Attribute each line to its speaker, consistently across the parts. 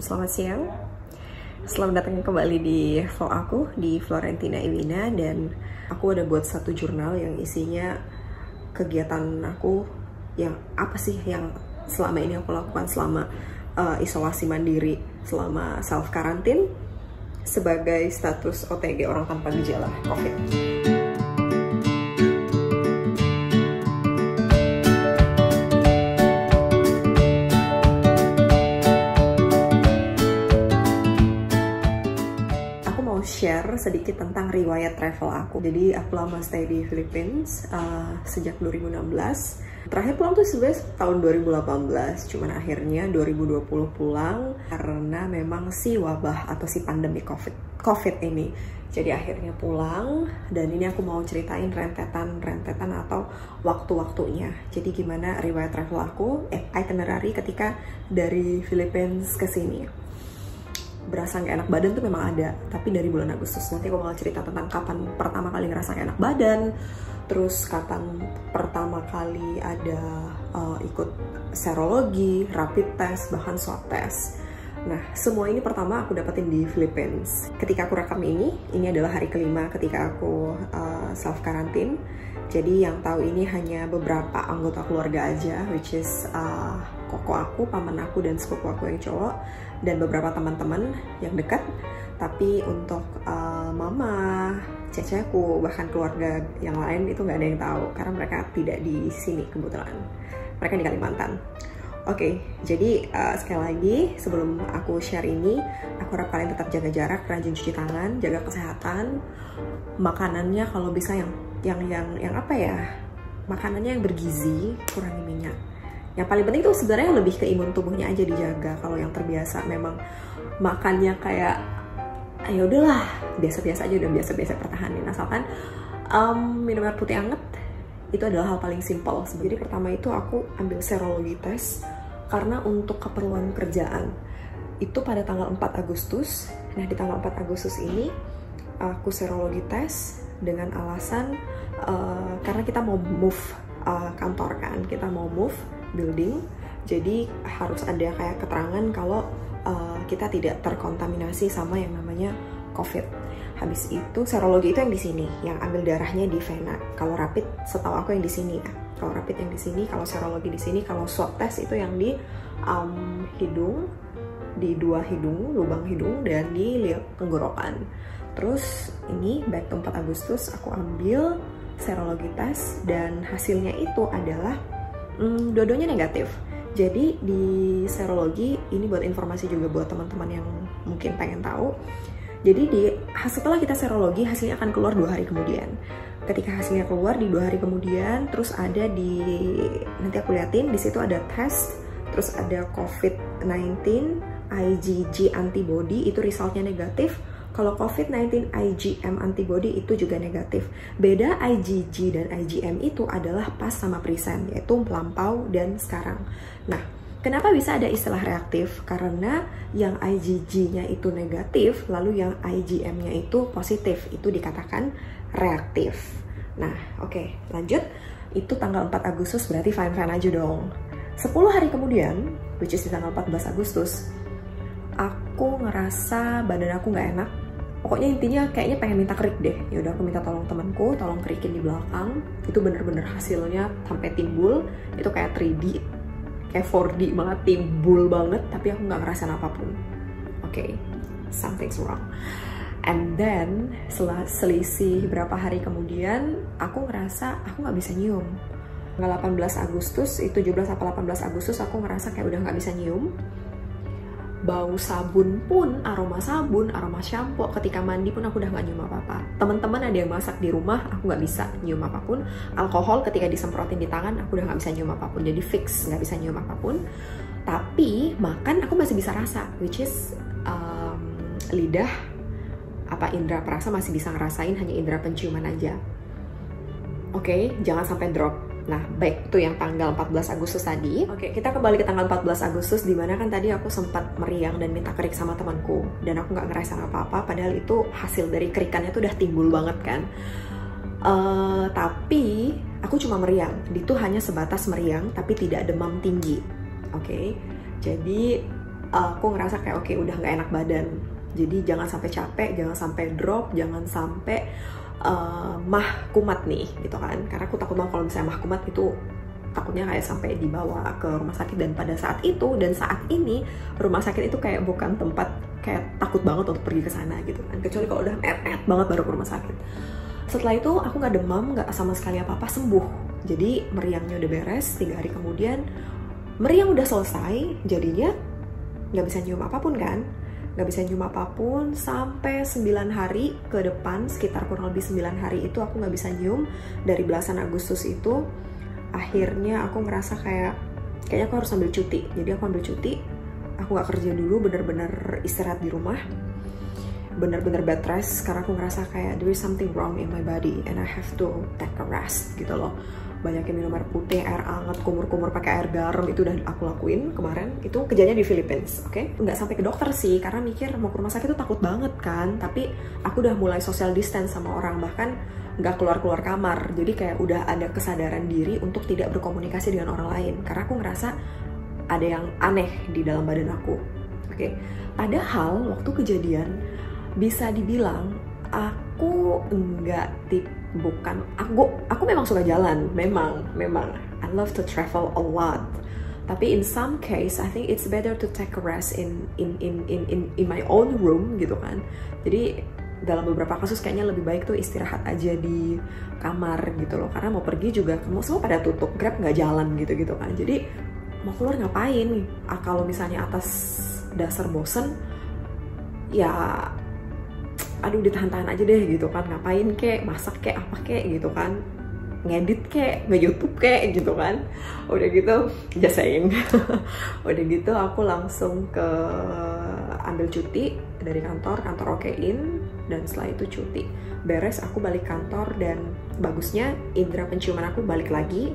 Speaker 1: Selamat siang. Selamat datang kembali di vlog aku di Florentina Iwina, dan aku ada buat satu jurnal yang isinya kegiatan aku yang apa sih yang selama ini aku lakukan selama isolasi mandiri, selama self karantin sebagai status OTG, orang tanpa gejala COVID. Share sedikit tentang riwayat travel aku. Jadi aku lama stay di Philippines sejak 2016. Terakhir pulang tuh sebenarnya tahun 2018, cuman akhirnya 2020 pulang karena memang si wabah atau si pandemi COVID ini. Jadi akhirnya pulang, dan ini aku mau ceritain rentetan atau waktu-waktunya. Jadi gimana riwayat travel aku, itinerary ketika dari Philippines ke sini. Berasa gak enak badan tuh memang ada, tapi dari bulan Agustus. Nanti aku bakal cerita tentang kapan pertama kali ngerasa gak enak badan, terus kapan pertama kali ada ikut serologi, rapid test, bahkan swab test. Nah, semua ini pertama aku dapetin di Philippines. Ketika aku rekam ini adalah hari kelima ketika aku self karantin. Jadi yang tahu ini hanya beberapa anggota keluarga aja, which is koko aku, paman aku, dan sepupu aku yang cowok, dan beberapa teman-teman yang dekat. Tapi untuk mama, ceceku, bahkan keluarga yang lain itu nggak ada yang tahu karena mereka tidak di sini kebetulan. Mereka di Kalimantan. Oke, jadi sekali lagi sebelum aku share ini, aku harap kalian tetap jaga jarak, rajin cuci tangan, jaga kesehatan, makanannya kalau bisa yang apa ya, makanannya yang bergizi, kurangi minyak. Yang paling penting tuh sebenarnya lebih ke imun tubuhnya aja dijaga. Kalau yang terbiasa memang makannya kayak ya udahlah biasa-biasa aja, udah biasa-biasa pertahanin, asalkan minum air putih anget. Itu adalah hal paling simpel. Jadi pertama itu aku ambil serologi tes karena untuk keperluan kerjaan. Itu pada tanggal 4 Agustus. Nah, di tanggal 4 Agustus ini aku serologi tes dengan alasan karena kita mau move kantor kan, kita mau move building, jadi harus ada kayak keterangan kalau kita tidak terkontaminasi sama yang namanya COVID. Habis itu serologi itu yang di sini, yang ambil darahnya di vena. Kalau rapid setahu aku yang di sini ya. Kalau rapid yang di sini, kalau serologi di sini, kalau swab test itu yang di hidung, di dua hidung, lubang hidung, dan di tenggorokan. Terus ini back to 4 Agustus aku ambil serologi tes, dan hasilnya itu adalah dua-duanya negatif. Jadi di serologi ini buat informasi juga buat teman-teman yang mungkin pengen tahu. Jadi setelah kita serologi, hasilnya akan keluar 2 hari kemudian. Ketika hasilnya keluar di 2 hari kemudian, terus ada nanti aku liatin di situ ada tes, terus ada COVID-19 IgG antibody, itu resultnya negatif. Kalau COVID-19 IgM antibody itu juga negatif. Beda IgG dan IgM itu adalah pas sama present, yaitu melampau dan sekarang. Nah, kenapa bisa ada istilah reaktif? Karena yang IgG-nya itu negatif, lalu yang IgM-nya itu positif, itu dikatakan reaktif. Nah, oke, lanjut. Itu tanggal 4 Agustus, berarti fine-fine aja dong. 10 hari kemudian, which is di tanggal 14 Agustus, aku ngerasa badan aku nggak enak. Pokoknya intinya kayaknya pengen minta kerik deh. Ya udah, aku minta tolong temanku, tolong kerikin di belakang. Itu bener-bener hasilnya sampai timbul. Itu kayak 3D, kayak 4D banget, timbul banget. Tapi aku nggak ngerasain apapun. Oke, something's wrong. And then selisih berapa hari kemudian, aku ngerasa aku nggak bisa nyium. Tanggal 18 Agustus, itu 17 atau 18 Agustus aku ngerasa kayak udah nggak bisa nyium. Bau sabun pun, aroma sabun, aroma shampoo, ketika mandi pun aku udah gak nyium apa-apa. Teman-teman ada yang masak di rumah, aku gak bisa nyium apapun. Alkohol ketika disemprotin di tangan, aku udah gak bisa nyium apapun. Jadi fix gak bisa nyium apapun. Tapi makan aku masih bisa rasa, which is lidah, indera perasa masih bisa ngerasain, hanya indera penciuman aja. Oke, jangan sampai drop. Nah, baik, itu yang tanggal 14 Agustus tadi. Oke, kita kembali ke tanggal 14 Agustus, dimana kan tadi aku sempat meriang dan minta kerik sama temanku. Dan aku nggak ngerasain apa-apa, padahal itu hasil dari kerikannya tuh udah timbul banget kan. Tapi aku cuma meriang. Itu hanya sebatas meriang, tapi tidak demam tinggi. Oke, jadi aku ngerasa kayak oke, udah nggak enak badan. Jadi jangan sampai capek, jangan sampai drop, jangan sampai mah kumat nih gitu kan. Karena aku takut banget kalau misalnya mah kumat itu takutnya kayak sampai dibawa ke rumah sakit. Dan pada saat itu dan saat ini rumah sakit itu kayak bukan tempat, kayak takut banget untuk pergi ke sana gitu kan, kecuali kalau udah met banget baru ke rumah sakit. Setelah itu aku nggak demam, nggak sama sekali apa-apa, sembuh. Jadi meriangnya udah beres. 3 hari kemudian meriang udah selesai, jadinya nggak bisa nyium apapun kan, nggak bisa nyium apapun sampai 9 hari ke depan, sekitar kurang lebih 9 hari itu aku nggak bisa nyium. Dari belasan Agustus itu akhirnya aku ngerasa kayaknya aku harus ambil cuti. Jadi aku ambil cuti, aku nggak kerja dulu, bener-bener istirahat di rumah, bener-bener bed rest, karena aku ngerasa kayak there is something wrong in my body and I have to take a rest gitu loh. Banyakin minum air putih, air hangat, kumur-kumur pakai air garam, itu udah aku lakuin kemarin. Itu kejadiannya di Philippines, oke? Nggak sampai ke dokter sih, karena mikir mau ke rumah sakit itu takut banget kan. Tapi aku udah mulai social distance sama orang, bahkan nggak keluar-keluar kamar. Jadi kayak udah ada kesadaran diri untuk tidak berkomunikasi dengan orang lain, karena aku ngerasa ada yang aneh di dalam badan aku, oke? Padahal waktu kejadian bisa dibilang aku aku memang suka jalan, memang I love to travel a lot. Tapi in some case I think it's better to take a rest in my own room gitu kan. Jadi dalam beberapa kasus kayaknya lebih baik tuh istirahat aja di kamar gitu loh, karena mau pergi juga semua pada tutup, Grab nggak jalan gitu kan. Jadi mau keluar ngapain? Kalau misalnya atas dasar bosen, ya aduh ditahan-tahan aja deh gitu kan, ngapain kek, masak kek, apa kek gitu kan, ngedit kek, nge-YouTube kek gitu kan. Udah gitu, just saying. Udah gitu aku langsung ke ambil cuti dari kantor okein, dan setelah itu cuti beres aku balik kantor, dan bagusnya indera penciuman aku balik lagi.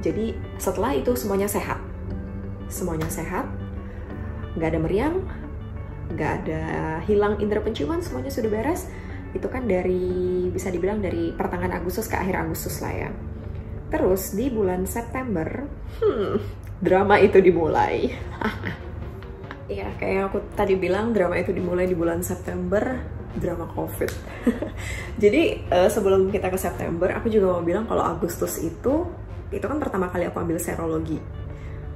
Speaker 1: Jadi setelah itu semuanya sehat, nggak ada meriang, nggak ada hilang indera penciuman, semuanya sudah beres. Itu kan bisa dibilang dari pertengahan Agustus ke akhir Agustus lah ya. Terus di bulan September, drama itu dimulai. Ya kayak aku tadi bilang, drama itu dimulai di bulan September, drama COVID. Jadi sebelum kita ke September, aku juga mau bilang kalau Agustus itu kan pertama kali aku ambil serologi.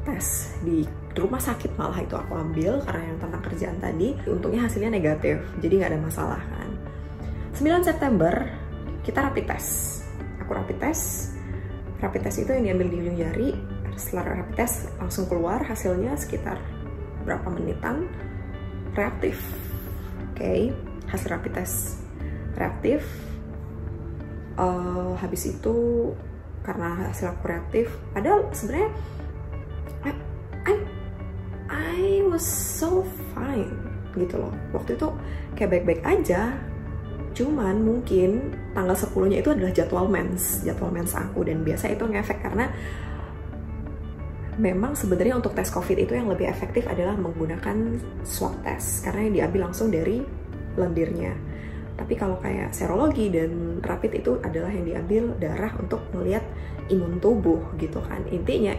Speaker 1: Tes di rumah sakit malah itu aku ambil, karena yang tentang kerjaan tadi. Untungnya hasilnya negatif, jadi nggak ada masalah kan. 9 September kita rapid test. Aku rapid test itu yang diambil di ujung jari. Setelah rapid test langsung keluar hasilnya sekitar berapa menitan, reaktif. Oke, hasil rapid test reaktif. Habis itu karena hasil aku reaktif, padahal sebenarnya I was so fine gitu loh. Waktu itu kayak baik-baik aja. Cuman mungkin tanggal 10-nya itu adalah jadwal mens aku, dan biasa itu ngefek karena memang sebenarnya untuk tes COVID itu yang lebih efektif adalah menggunakan swab test, karena yang diambil langsung dari lendirnya. Tapi kalau kayak serologi dan rapid itu adalah yang diambil darah untuk melihat imun tubuh gitu kan. Intinya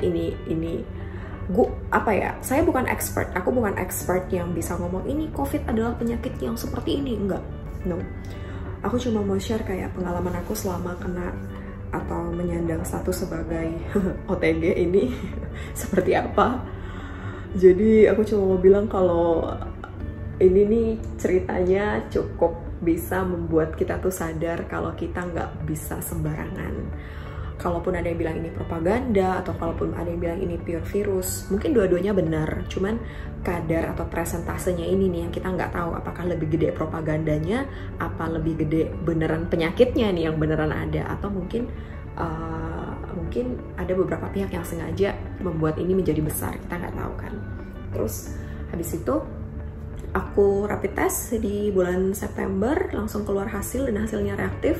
Speaker 1: saya bukan expert, aku bukan expert yang bisa ngomong ini COVID adalah penyakit yang seperti ini, enggak, no. Aku cuma mau share kayak pengalaman aku selama kena atau menyandang status sebagai OTG ini seperti apa. Jadi aku cuma mau bilang kalau ini nih ceritanya cukup bisa membuat kita tuh sadar kalau kita nggak bisa sembarangan. Kalaupun ada yang bilang ini propaganda, atau kalaupun ada yang bilang ini pure virus, mungkin dua-duanya benar. Cuman kadar atau presentasenya ini nih yang kita nggak tahu, apakah lebih gede propagandanya, apa lebih gede beneran penyakitnya nih yang beneran ada, atau mungkin ada beberapa pihak yang sengaja membuat ini menjadi besar, kita nggak tahu kan. Terus habis itu aku rapid test di bulan September, langsung keluar hasil dan hasilnya reaktif.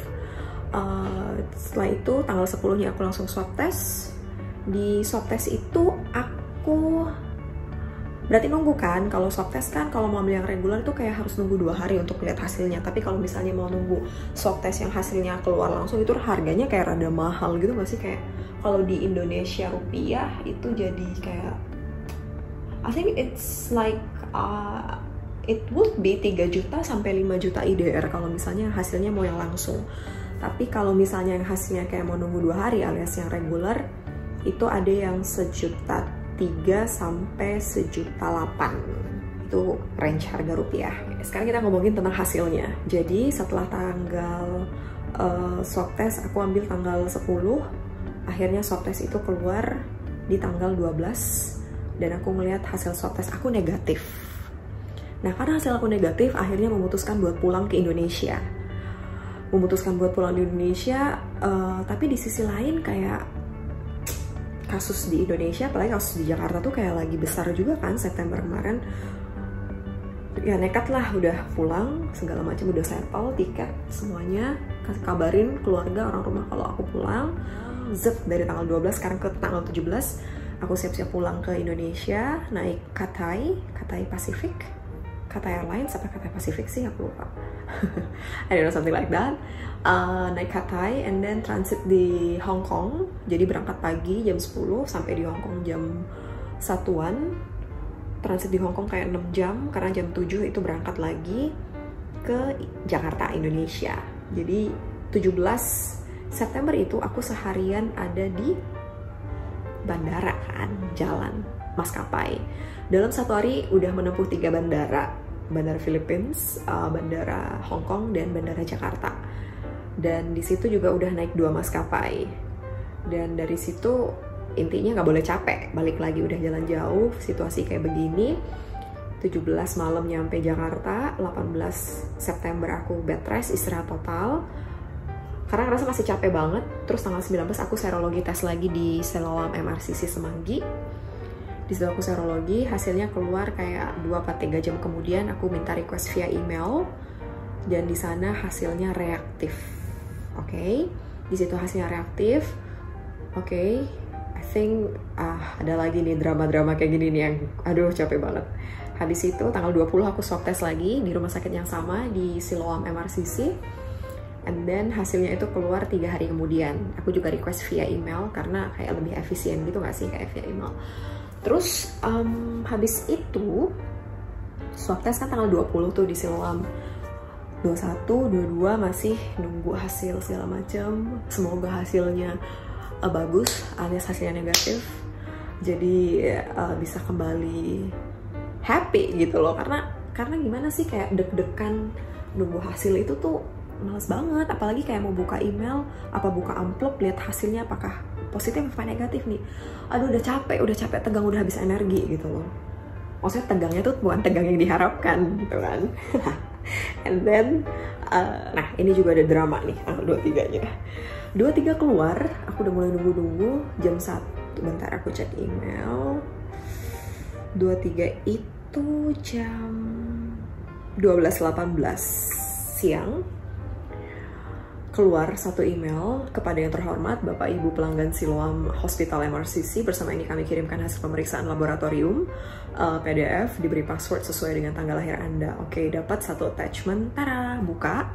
Speaker 1: Setelah itu tanggal 10-nya aku langsung swab test. Di swab test itu aku berarti nunggu kan. Kalau swab test kan kalau mau ambil yang reguler itu kayak harus nunggu 2 hari untuk lihat hasilnya. Tapi kalau misalnya mau nunggu swab test yang hasilnya keluar langsung, itu harganya kayak rada mahal gitu gak sih? Kayak kalau di Indonesia rupiah itu jadi kayak I think it's like it would be 3 juta sampai 5 juta IDR kalau misalnya hasilnya mau yang langsung. Tapi kalau misalnya yang hasilnya kayak mau nunggu 2 hari alias yang regular, itu ada yang 1.300.000 sampai 1.800.000. Itu range harga rupiah. Sekarang kita ngomongin tentang hasilnya. Jadi setelah tanggal swab test, aku ambil tanggal 10. Akhirnya swab test itu keluar di tanggal 12. Dan aku ngeliat hasil swab test aku negatif. Nah, karena hasil aku negatif, akhirnya memutuskan buat pulang ke Indonesia. Tapi di sisi lain kayak kasus di Indonesia, apalagi kasus di Jakarta tuh kayak lagi besar juga kan September kemarin. Ya nekat lah, udah pulang, segala macam udah settle, tiket, semuanya. Kabarin keluarga, orang rumah kalau aku pulang. Dari tanggal 12 sekarang ke tanggal 17, aku siap-siap pulang ke Indonesia, naik Cathay Pacific. Cathay Airlines apa Cathay Pacific sih, aku lupa. I don't know, something like that. Naik Cathay and then transit di Hong Kong. Jadi berangkat pagi jam 10 sampai di Hong Kong jam 1-an. Transit di Hong Kong kayak 6 jam karena jam 7 itu berangkat lagi ke Jakarta, Indonesia. Jadi 17 September itu aku seharian ada di bandara kan, jalan maskapai. Dalam 1 hari udah menempuh 3 bandara. Bandara Philippines, bandara Hong Kong, dan bandara Jakarta. Dan di situ juga udah naik 2 maskapai. Dan dari situ intinya nggak boleh capek. Balik lagi udah jalan jauh, situasi kayak begini. 17 malam nyampe Jakarta, 18 September aku bed rest, istirahat total. Karena ngerasa masih capek banget. Terus tanggal 19 aku serologi tes lagi di Siloam MRCC Semanggi. Di situ aku serologi, hasilnya keluar kayak 2-3 jam kemudian. Aku minta request via email dan di sana hasilnya reaktif. Oke, di situ hasilnya reaktif. Oke, I think ada lagi nih drama-drama kayak gini nih yang aduh capek banget. Habis itu tanggal 20 aku swab test lagi di rumah sakit yang sama di Siloam MRCC. And then hasilnya itu keluar 3 hari kemudian. Aku juga request via email karena kayak lebih efisien gitu gak sih kayak via email. Terus habis itu swab test kan tanggal 20 tuh di Siloam. 21, 22 masih nunggu hasil segala macam. Semoga hasilnya bagus, alias hasilnya negatif. Jadi bisa kembali happy gitu loh. Karena gimana sih kayak deg-degan nunggu hasil itu tuh males banget. Apalagi kayak mau buka email, apa buka amplop, lihat hasilnya apakah positif apa negatif nih. Aduh udah capek tegang, udah habis energi gitu loh. Maksudnya tegangnya tuh bukan tegang yang diharapkan gitu kan. And then nah ini juga ada drama nih tanggal 23-nya. 23 keluar, aku udah mulai nunggu jam 1. Bentar aku cek email. 23 itu jam 12.18 siang. Keluar satu email kepada yang terhormat Bapak Ibu pelanggan Siloam Hospital MRCC. Bersama ini kami kirimkan hasil pemeriksaan laboratorium PDF, diberi password sesuai dengan tanggal lahir Anda. Oke, dapat satu attachment. Tara, buka.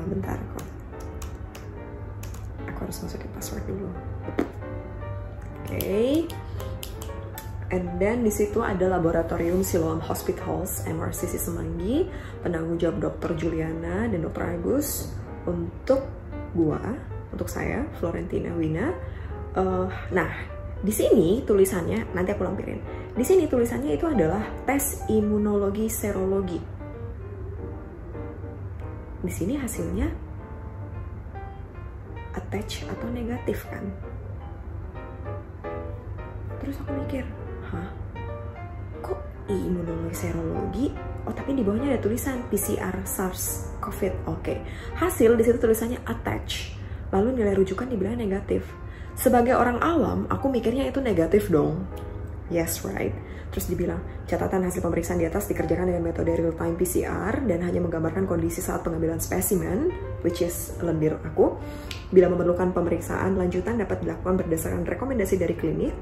Speaker 1: Bentar kok. Aku harus masukin password dulu. Oke. And then di situ ada laboratorium Siloam Hospitals MRCC Semanggi, penanggung jawab Dr. Juliana dan Dr. Agus. Untuk saya Florentina Wina. Nah, di sini tulisannya nanti aku lampirin. Di sini tulisannya itu adalah tes imunologi serologi. Di sini hasilnya attach atau negatif kan? Terus aku mikir, kok imunologi serologi? Oh, tapi di bawahnya ada tulisan PCR SARS-CoV. Oke. Hasil di situ tulisannya attach. Lalu nilai rujukan dibilang negatif. Sebagai orang awam, aku mikirnya itu negatif dong. Yes, right? Terus dibilang, catatan hasil pemeriksaan di atas dikerjakan dengan metode real-time PCR dan hanya menggambarkan kondisi saat pengambilan spesimen, which is lendir aku. Bila memerlukan pemeriksaan lanjutan dapat dilakukan berdasarkan rekomendasi dari klinik.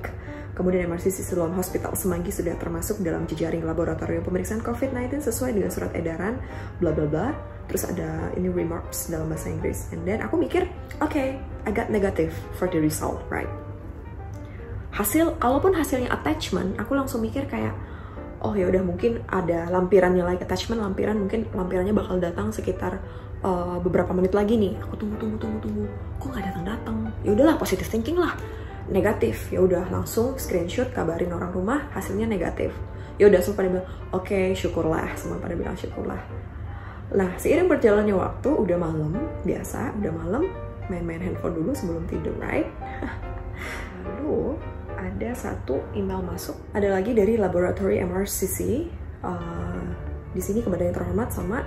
Speaker 1: Kemudian MRCC Siloam Hospital Semanggi sudah termasuk dalam jejaring laboratorium pemeriksaan COVID-19 sesuai dengan surat edaran, bla bla bla. Terus ada ini remarks dalam bahasa Inggris. And then aku mikir, okay, I got negative for the result, right? Kalaupun hasilnya attachment, aku langsung mikir kayak, oh ya udah mungkin ada lampirannya like attachment, mungkin lampirannya bakal datang sekitar beberapa menit lagi nih. Aku tunggu, kok nggak datang. Ya udahlah, positive thinking lah. Negatif, ya udah langsung screenshot, kabarin orang rumah, hasilnya negatif. Ya udah semua pada bilang oke, syukurlah, semua pada bilang syukurlah. Nah, seiring berjalannya waktu, udah malam, biasa, udah malam, main-main handphone dulu sebelum tidur, right? Lalu ada satu email masuk, ada lagi dari Laboratory MRCC. Di sini kepada yang terhormat sama,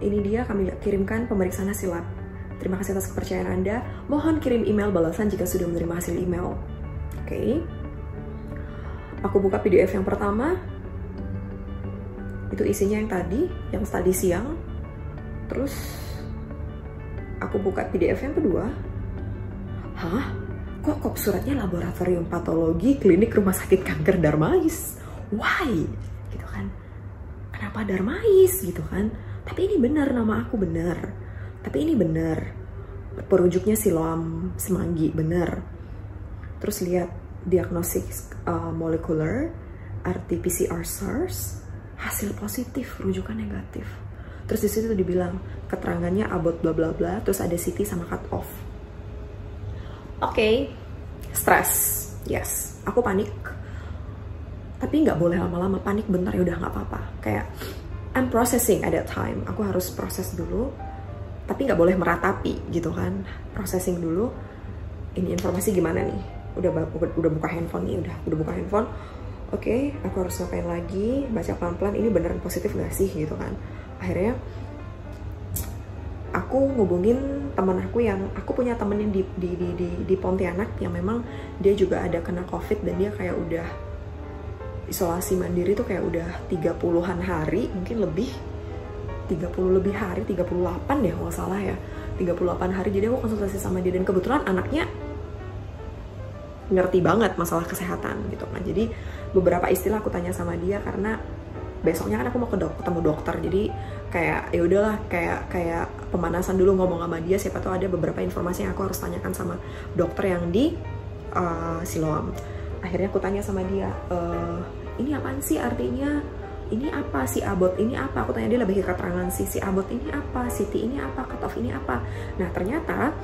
Speaker 1: ini dia kami kirimkan pemeriksaan hasil lab. Terima kasih atas kepercayaan Anda. Mohon kirim email balasan jika sudah menerima hasil email. Oke. Aku buka PDF yang pertama. Itu isinya yang tadi siang. Terus aku buka PDF yang kedua. Hah? Kok suratnya Laboratorium Patologi Klinik Rumah Sakit Kanker Darmais? Why? Gitu kan. Kenapa Darmais gitu kan? Tapi ini benar, nama aku benar. Tapi ini benar. Perujuknya Siloam Semanggi, benar. Terus lihat diagnosis molekuler, RT-PCR SARS, hasil positif, rujukan negatif. Terus di situ dibilang keterangannya about bla bla bla, terus ada CT sama cut off. Oke, stres. Yes, aku panik. Tapi nggak boleh lama-lama, panik bentar ya udah nggak apa-apa. Kayak I'm processing at that time. Aku harus proses dulu, tapi nggak boleh meratapi gitu kan. Processing dulu. Ini informasi gimana nih? Udah buka handphone nih, udah buka handphone. Oke, aku harus ngapain lagi? Baca pelan-pelan. Ini beneran positif nggak sih gitu kan? Akhirnya aku ngubungin teman aku aku punya temen yang di Pontianak yang memang dia juga ada kena COVID dan dia kayak udah isolasi mandiri tuh kayak udah 30-an hari, mungkin lebih 30 lebih hari, 38 deh kalau salah ya, 38 hari. Jadi aku konsultasi sama dia dan kebetulan anaknya ngerti banget masalah kesehatan gitu kan. Jadi beberapa istilah aku tanya sama dia karena besoknya kan aku mau ketemu dokter. Jadi kayak ya udahlah, kayak pemanasan dulu ngomong sama dia, siapa tahu ada beberapa informasi yang aku harus tanyakan sama dokter yang di Siloam. Akhirnya aku tanya sama dia, ini apaan sih artinya? Ini apa? Si abot ini apa? Aku tanya dia lebih ke keterangan si abot ini apa? CT ini apa? Cut off ini apa? Nah ternyata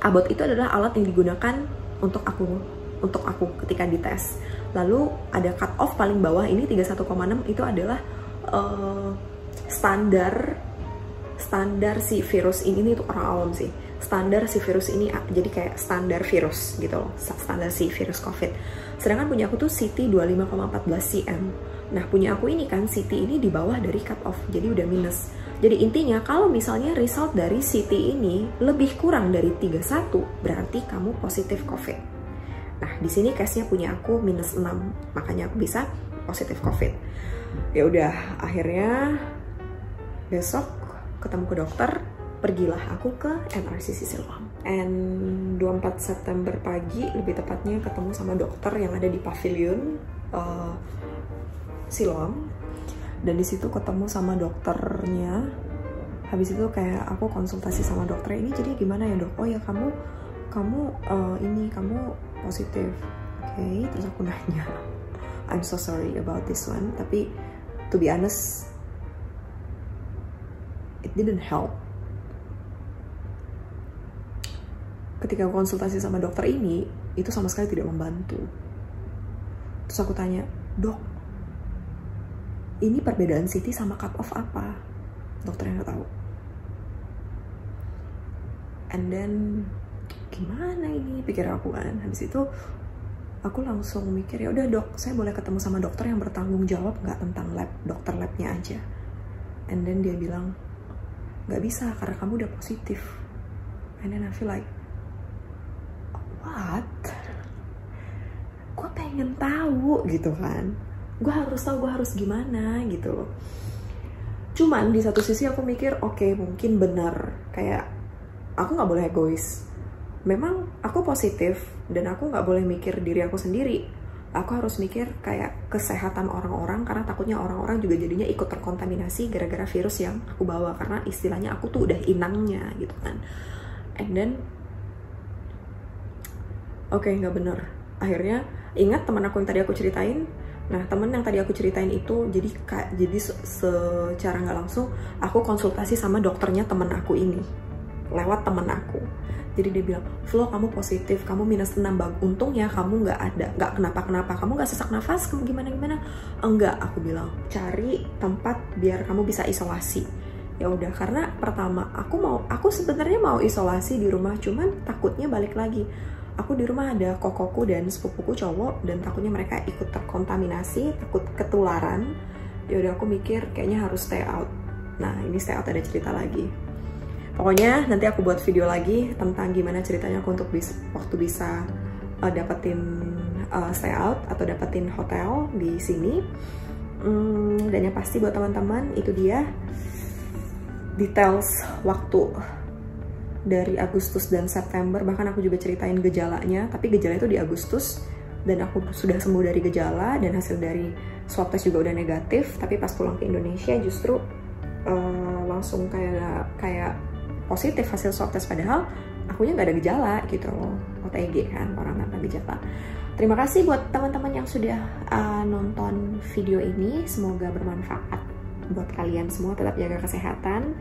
Speaker 1: abot itu adalah alat yang digunakan untuk aku ketika dites. Lalu ada cut off paling bawah ini 31,6 itu adalah standar si virus ini tuh orang awam sih. Standar si virus ini jadi kayak standar virus gitu loh, standar si virus COVID. Sedangkan punya aku tuh CT 25,14 cm. Nah punya aku ini kan CT ini di bawah dari cut off, jadi udah minus. Jadi intinya kalau misalnya result dari CT ini lebih kurang dari 31, berarti kamu positif COVID. Nah di sini case-nya punya aku minus 6, makanya aku bisa positif COVID. Ya udah, akhirnya besok ketemu ke dokter. Pergilah aku ke MRCC Siloam. And 24 September pagi, lebih tepatnya ketemu sama dokter yang ada di pavilion Siloam. Dan di situ ketemu sama dokternya. Habis itu kayak aku konsultasi sama dokter ini, jadi gimana ya dok? Oh ya kamu positif. Oke, terus aku nanya, I'm so sorry about this one. Tapi to be honest, it didn't help. Ketika aku konsultasi sama dokter ini, itu sama sekali tidak membantu. Terus aku tanya, dok, ini perbedaan CT sama cut off apa? Dokternya nggak tahu. And then, gimana ini? Pikir aku kan. Habis itu, aku langsung mikir, ya udah dok, saya boleh ketemu sama dokter yang bertanggung jawab nggak tentang lab, dokter labnya aja. And then dia bilang, nggak bisa karena kamu udah positif. And then I feel like, what? Gue pengen tahu gitu kan. Gue harus tahu gue harus gimana gitu loh. Cuman di satu sisi aku mikir, oke, mungkin benar. Kayak aku nggak boleh egois. Memang aku positif dan aku nggak boleh mikir diri aku sendiri. Aku harus mikir kayak kesehatan orang-orang karena takutnya orang-orang juga jadinya ikut terkontaminasi gara-gara virus yang aku bawa. Karena istilahnya aku tuh udah inangnya gitu kan. And then oke, nggak bener. Akhirnya ingat teman aku yang tadi aku ceritain, Nah, temen yang tadi aku ceritain itu, jadi secara nggak langsung aku konsultasi sama dokternya temen aku ini, lewat temen aku. Jadi dia bilang, Flo, kamu positif, kamu minus 6, untung ya kamu nggak kenapa-kenapa, kamu nggak sesak nafas, kamu gimana-gimana. Enggak, aku bilang, cari tempat biar kamu bisa isolasi. Ya udah, karena pertama aku sebenarnya mau isolasi di rumah, cuman takutnya balik lagi. Aku di rumah ada kokoku dan sepupuku cowok, dan takutnya mereka ikut terkontaminasi, takut ketularan. Ya udah, aku mikir kayaknya harus stay out. Nah, ini stay out ada cerita lagi. Pokoknya nanti aku buat video lagi tentang gimana ceritanya aku untuk waktu bisa dapetin stay out atau dapetin hotel di sini. Dan yang pasti buat teman-teman, itu dia details waktu dari Agustus dan September. Bahkan aku juga ceritain gejalanya, tapi gejala itu di Agustus dan aku sudah sembuh dari gejala dan hasil dari swab test juga udah negatif. Tapi pas pulang ke Indonesia justru langsung kayak positif hasil swab test, padahal akunya nggak ada gejala gitu loh. OTG kan, orang tanpa gejala. Terima kasih buat teman-teman yang sudah nonton video ini, semoga bermanfaat buat kalian semua. Tetap jaga kesehatan.